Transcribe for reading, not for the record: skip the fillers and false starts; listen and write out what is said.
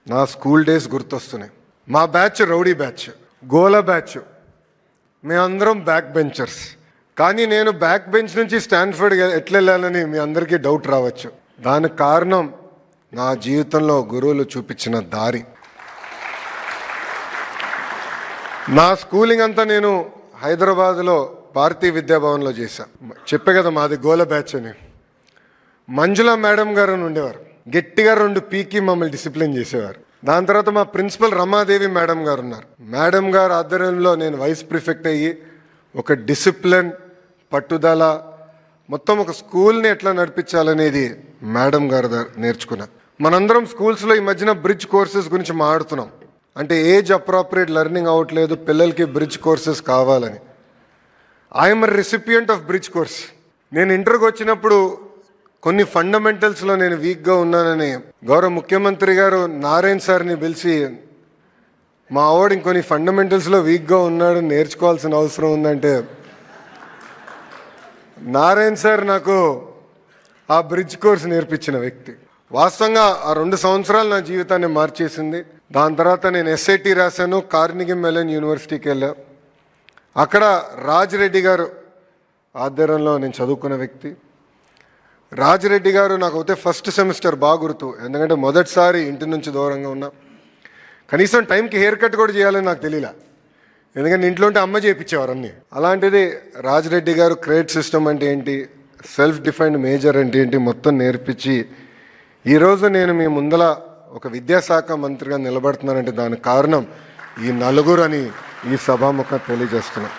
నా school days గుర్తొస్తున్నాయి. మా బ్యాచ్ రౌడీ బ్యాచ్, గోల బ్యాచ్. మేమందరం బ్యాక్ బెంచర్స్. కానీ నేను బ్యాక్ బెంచ్ నుంచి స్టాన్ఫర్డ్ ఎట్లా వెళ్ళాలని మీ అందరికీ డౌట్ రావచ్చు. దానికి కారణం నా జీవితంలో గురువులు చూపించిన దారి. నా స్కూలింగ్ అంతా నేను హైదరాబాద్లో భారతీయ విద్యాభవన్లో చేశా. చెప్పే కదా మాది గోల బ్యాచ్ అని. మంజుల మేడం గారు అని ఉండేవారు. గట్టిగా 2 పీకి మమ్మల్ని డిసిప్లిన్ చేసేవారు. దాని తర్వాత మా ప్రిన్సిపల్ రమాదేవి మేడం గారు ఉన్నారు. మేడం గారు ఆధ్వర్యంలో నేను వైస్ ప్రిఫెక్ట్ అయ్యి ఒక డిసిప్లిన్, పట్టుదల, మొత్తం ఒక స్కూల్ని ఎట్లా నడిపించాలనేది మేడం గారు నేర్చుకున్నా. మనందరం స్కూల్స్లో ఈ మధ్యన బ్రిడ్జ్ కోర్సెస్ గురించి మాట్లాడుతున్నాం. అంటే ఏజ్ అప్రాప్రియేట్ లెర్నింగ్ అవ్వట్లేదు, పిల్లలకి బ్రిడ్జ్ కోర్సెస్ కావాలని. I'm recipient of bridge course. నేను ఇంటర్కి వచ్చినప్పుడు కొన్ని ఫండమెంటల్స్లో నేను వీక్గా ఉన్నానని గౌరవ ముఖ్యమంత్రి గారు నారాయణ్ సార్ని పిలిచి, మా ఆవిడ ఇంకొన్ని ఫండమెంటల్స్లో వీక్గా ఉన్నాడు, నేర్చుకోవాల్సిన అవసరం ఉందంటే నారాయణ్ సార్ నాకు ఆ బ్రిడ్జ్ కోర్స్ నేర్పించిన వ్యక్తి. వాస్తవంగా ఆ 2 సంవత్సరాలు నా జీవితాన్ని మార్చేసింది. దాని తర్వాత నేను SIT రాశాను, కార్నిగి మెలన్ యూనివర్సిటీకి వెళ్ళా. అక్కడ రాజిరెడ్డి గారు ఆధ్వర్యంలో నేను చదువుకున్న వ్యక్తి. రాజిరెడ్డి గారు నాకు అయితే ఫస్ట్ సెమిస్టర్ బాగా గుర్తు, ఎందుకంటే మొదటిసారి ఇంటి నుంచి దూరంగా ఉన్నా. కనీసం టైంకి హెయిర్ కట్ కూడా చేయాలని నాకు తెలియలే, ఎందుకంటే ఇంట్లో ఉంటే అమ్మ చేయించేవారు అన్నీ. అలాంటిది రాజిరెడ్డి గారు క్రెడిట్ సిస్టమ్ అంటే ఏంటి, సెల్ఫ్ డిఫైన్డ్ మేజర్ అంటే ఏంటి మొత్తం నేర్పించి ఈరోజు నేను మీ ముందల ఒక విద్యాశాఖ మంత్రిగా నిలబడుతున్నానంటే దానికి కారణం ఈ నలుగురు అని ఈ సభాముఖంగా తెలియజేస్తున్నాను.